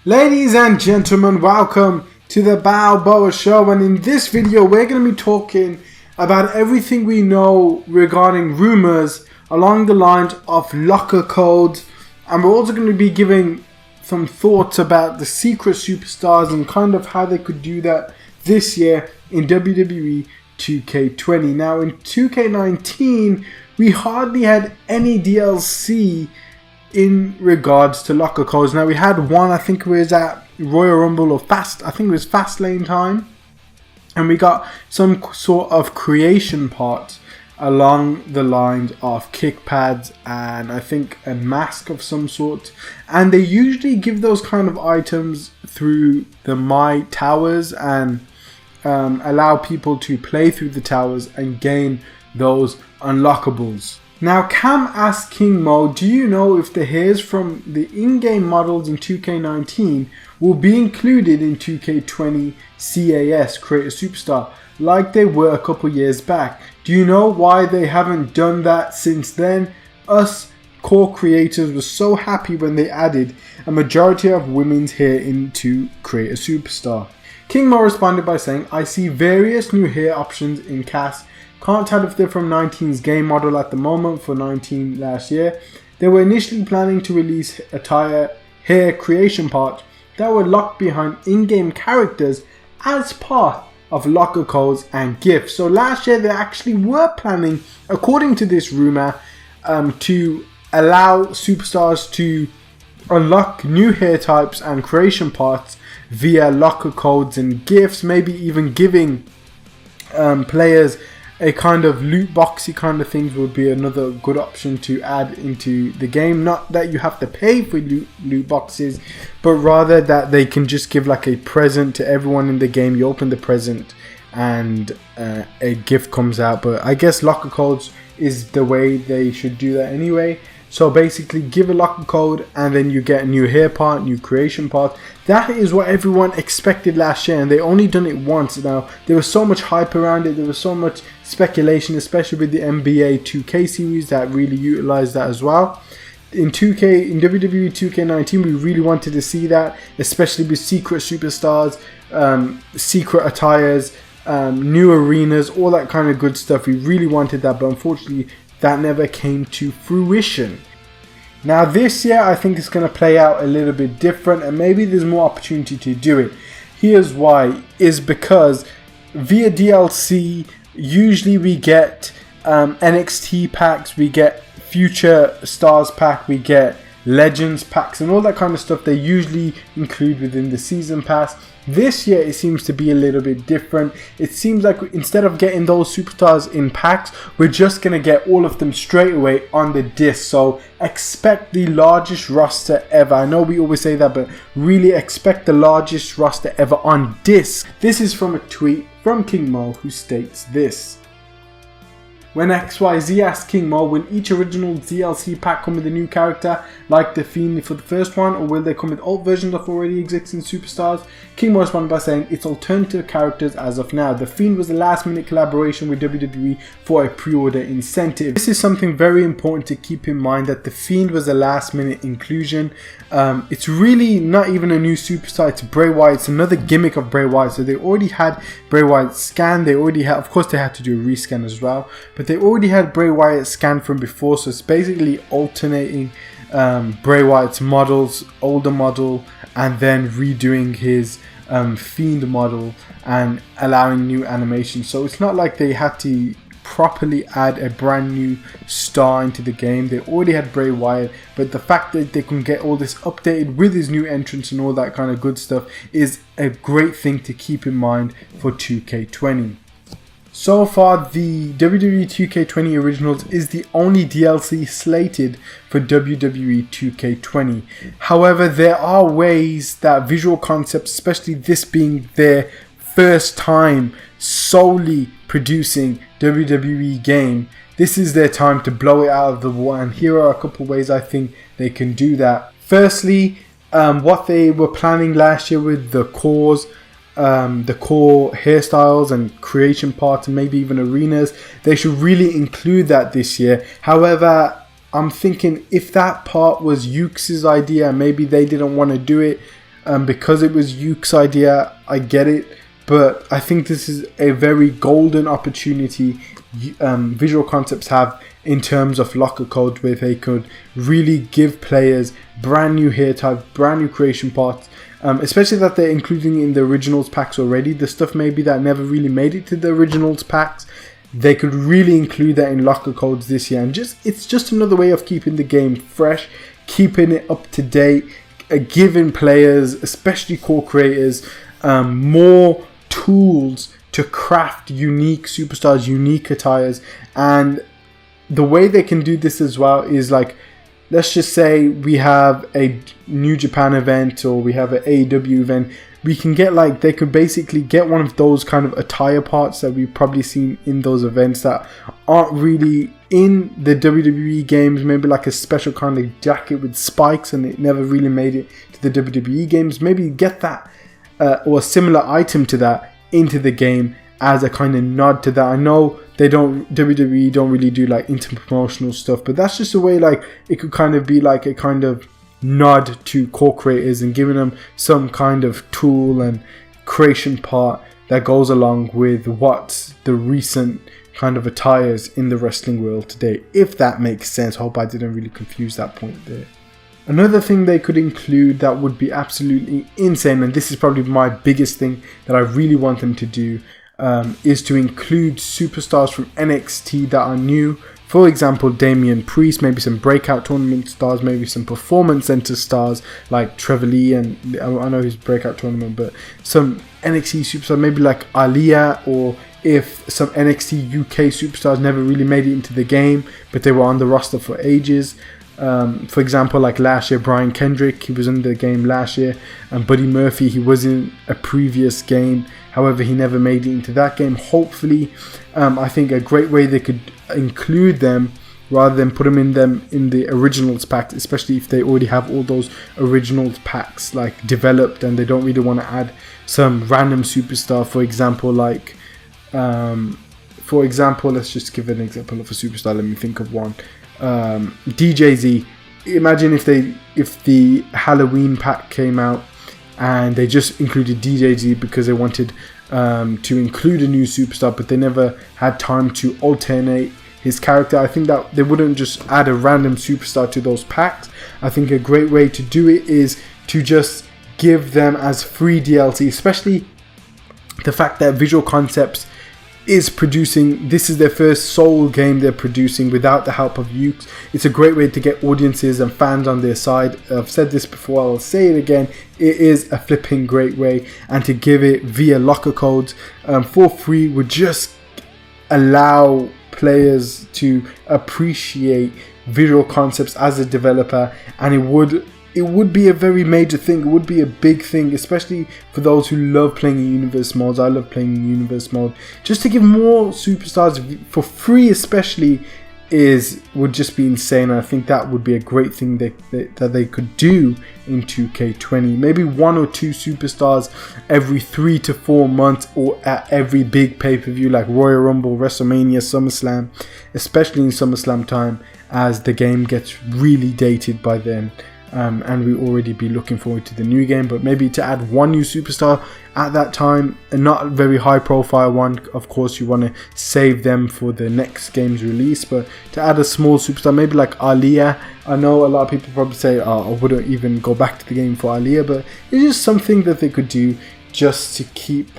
Ladies and gentlemen, welcome to the Balboa Show, and in this video we're going to be talking about everything we know regarding rumours along the lines of locker codes, and we're also going to be giving some thoughts about the secret superstars and kind of how they could do that this year in WWE 2K20. Now in 2K19 we hardly had any DLC in regards to locker codes. Now we had one, I think it was at Royal Rumble or I think it was Fastlane time, and we got some sort of creation parts along the lines of kick pads and I think a mask of some sort, and they usually give those kind of items through the My Towers and allow people to play through the towers and gain those unlockables. Now Cam asked King Mo, do you know if the hairs from the in-game models in 2K19 will be included in 2K20 CAS Create a Superstar like they were a couple years back? Do you know why they haven't done that since then? Us core creators were so happy when they added a majority of women's hair into Create a Superstar. King Mo responded by saying, I see various new hair options in CAS. Can't tell if they're from 19's game model at the moment for 19 last year. They were initially planning to release attire hair creation parts that were locked behind in-game characters as part of locker codes and gifts. So last year they actually were planning, according to this rumor, to allow superstars to unlock new hair types and creation parts via locker codes and gifts, maybe even giving players a kind of loot boxy kind of things would be another good option to add into the game. Not that you have to pay for loot boxes, but rather that they can just give like a present to everyone in the game. You open the present and a gift comes out, but I guess locker codes is the way they should do that anyway. So basically give a locker code and then you get a new hair part, new creation part. That is what everyone expected last year, and they only done it once. Now there was so much hype around it, there was so much speculation, especially with the NBA 2K series that really utilized that as well. In WWE 2K19 we really wanted to see that, especially with secret superstars, secret attires, new arenas, all that kind of good stuff. We really wanted that, but unfortunately that never came to fruition. Now this year I think it's going to play out a little bit different, and maybe there's more opportunity to do it. Here's why, is because via DLC usually we get NXT packs, we get Future Stars pack, we get Legends packs and all that kind of stuff they usually include within the season pass. This year it seems to be a little bit different. It seems like instead of getting those superstars in packs, we're just going to get all of them straight away on the disc. So expect the largest roster ever. I know we always say that, but really expect the largest roster ever on disc. This is from a tweet from King Mo, who states this. When XYZ asked King Mo, will each original DLC pack come with a new character like The Fiend for the first one, or will they come with alt versions of already existing superstars? King Mo responded by saying it's alternative characters as of now. The Fiend was a last minute collaboration with WWE for a pre-order incentive. This is something very important to keep in mind, that The Fiend was a last minute inclusion. It's really not even a new superstar, it's Bray Wyatt. It's another gimmick of Bray Wyatt. So they already had Bray Wyatt scanned, they already had, of course they had to do a rescan as well, but they already had Bray Wyatt scanned from before. So it's basically alternating Bray Wyatt's models, older model, and then redoing his Fiend model and allowing new animations. So it's not like they had to properly add a brand new star into the game. They already had Bray Wyatt, but the fact that they can get all this updated with his new entrance and all that kind of good stuff is a great thing to keep in mind for 2K20. So far, the WWE 2K20 Originals is the only DLC slated for WWE 2K20. However, there are ways that Visual Concepts, especially this being their first time solely producing WWE game, this is their time to blow it out of the water, and here are a couple ways I think they can do that. Firstly, what they were planning last year with the core hairstyles and creation parts and maybe even arenas, they should really include that this year. However, I'm thinking if that part was Yuke's idea, maybe they didn't want to do it, because it was Yuke's idea. I get it, but I think this is a very golden opportunity Visual Concepts have in terms of locker codes, where they could really give players brand new hair types, brand new creation parts, especially that they're including in the originals packs already. The stuff maybe that never really made it to the originals packs, they could really include that in locker codes this year, and it's just another way of keeping the game fresh, keeping it up to date, giving players, especially core creators, more tools to craft unique superstars, unique attires. And the way they can do this as well is, like, let's just say we have a New Japan event or we have an AEW event. We can get, like, they could basically get one of those kind of attire parts that we've probably seen in those events that aren't really in the WWE games, maybe like a special kind of jacket with spikes and it never really made it to the WWE games. Maybe get that or a similar item to that into the game as a kind of nod to that. I know WWE don't really do like inter-promotional stuff, but that's just a way, like, it could kind of be like a kind of nod to core creators and giving them some kind of tool and creation part that goes along with what's the recent kind of attires in the wrestling world today, if that makes sense. I hope I didn't really confuse that point there. Another thing they could include that would be absolutely insane, and this is probably my biggest thing that I really want them to do, is to include superstars from NXT that are new. For example, Damian Priest, maybe some breakout tournament stars, maybe some performance center stars like Trevor Lee, and I know his breakout tournament, but some NXT superstars, maybe like ALIYAH, or if some NXT UK superstars never really made it into the game, but they were on the roster for ages. For example, like last year, Brian Kendrick, he was in the game last year, and Buddy Murphy, he was in a previous game, however he never made it into that game. Hopefully, I think a great way they could include them rather than put them in the originals packs, especially if they already have all those originals packs like developed and they don't really want to add some random superstar. For example, like let's just give an example of a superstar. Let me think of one. DJZ. Imagine if the Halloween pack came out and they just included DJZ because they wanted to include a new superstar, but they never had time to alternate his character. I think that they wouldn't just add a random superstar to those packs. I think a great way to do it is to just give them as free DLC, especially the fact that Visual Concepts is producing, this is their first sole game they're producing without the help of Yuke's. It's a great way to get audiences and fans on their side. I've said this before, I'll say it again, it is a flipping great way, and to give it via locker codes for free would just allow players to appreciate Visual Concepts as a developer, and it would be a very major thing. It would be a big thing, especially for those who love playing in universe modes. I love playing in universe mode. Just to give more superstars for free, especially, would just be insane. I think that would be a great thing that they could do in 2K20. Maybe 1 or 2 superstars every 3 to 4 months, or at every big pay-per-view like Royal Rumble, WrestleMania, SummerSlam, especially in SummerSlam time, as the game gets really dated by then. And we already be looking forward to the new game, but maybe to add 1 new superstar at that time, and not a very high profile one. Of course, you want to save them for the next game's release, but to add a small superstar, maybe like ALIYAH. I know a lot of people probably say, oh, I wouldn't even go back to the game for ALIYAH, but it's just something that they could do just to keep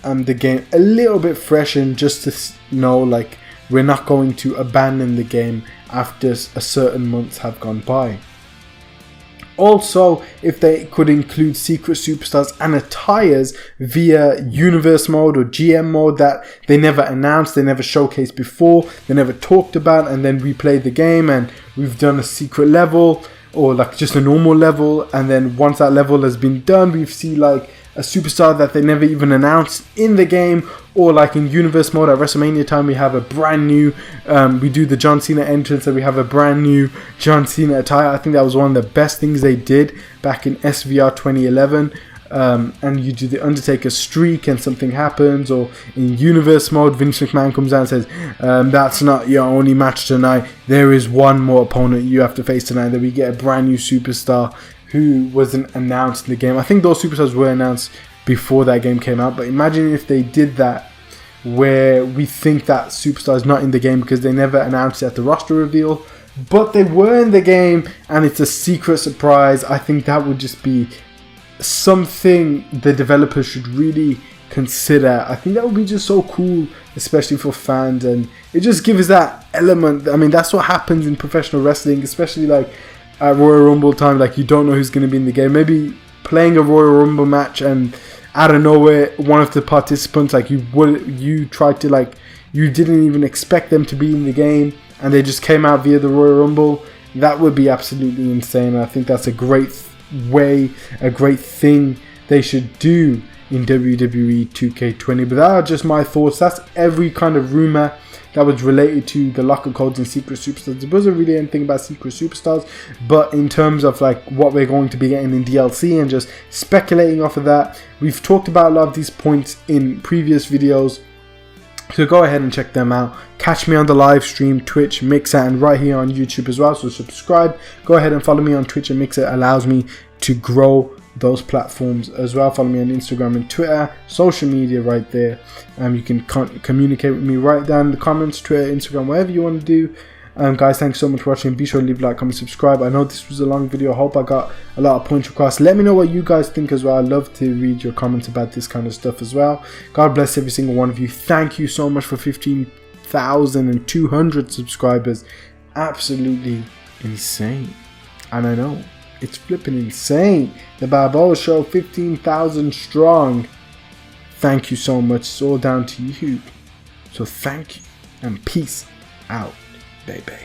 the game a little bit fresh, and just to know, like, we're not going to abandon the game after a certain months have gone by. Also, if they could include secret superstars and attires via universe mode or GM mode that they never announced, they never showcased before, they never talked about, and then we played the game and we've done a secret level or like just a normal level, and then once that level has been done, we see like a superstar that they never even announced in the game, or like in universe mode at WrestleMania time, we have a brand new, we do the John Cena entrance and we have a brand new John Cena attire. I think that was one of the best things they did back in SVR 2011. And you do the Undertaker streak and something happens, or in universe mode, Vince McMahon comes out and says, that's not your only match tonight, there is one more opponent you have to face tonight. Then we get a brand new superstar who wasn't announced in the game. I think those superstars were announced before that game came out, but imagine if they did that where we think that superstar is not in the game because they never announced it at the roster reveal, but they were in the game and it's a secret surprise. I think that would just be something the developers should really consider. I think that would be just so cool, especially for fans, and it just gives that element. I mean, that's what happens in professional wrestling, especially like at Royal Rumble time. Like, you don't know who's going to be in the game. Maybe playing a Royal Rumble match and out of nowhere one of the participants, like, you tried to, like, you didn't even expect them to be in the game and they just came out via the Royal Rumble. That would be absolutely insane. I think that's a great way, a great thing they should do in WWE 2K20. But that are just my thoughts. That's every kind of rumor that was related to the locker codes and secret superstars. There wasn't really anything about secret superstars, but in terms of like what we're going to be getting in DLC and just speculating off of that, we've talked about a lot of these points in previous videos, so go ahead and check them out. Catch me on the live stream, Twitch, Mixer, and right here on YouTube as well. So subscribe, go ahead and follow me on Twitch and Mixer. It allows me to grow those platforms as well. Follow me on Instagram and Twitter, social media right there. You can communicate with me right down in the comments, Twitter, Instagram, whatever you want to do. Guys, thanks so much for watching. Be sure to leave a like, comment, subscribe. I know this was a long video. I hope I got a lot of points across. Let me know what you guys think as well. I'd love to read your comments about this kind of stuff as well. God bless every single one of you. Thank you so much for 15,200 subscribers. Absolutely insane. And I know it's flipping insane. The Balboa Show, 15,000 strong. Thank you so much. It's all down to you. So thank you and peace out, baby.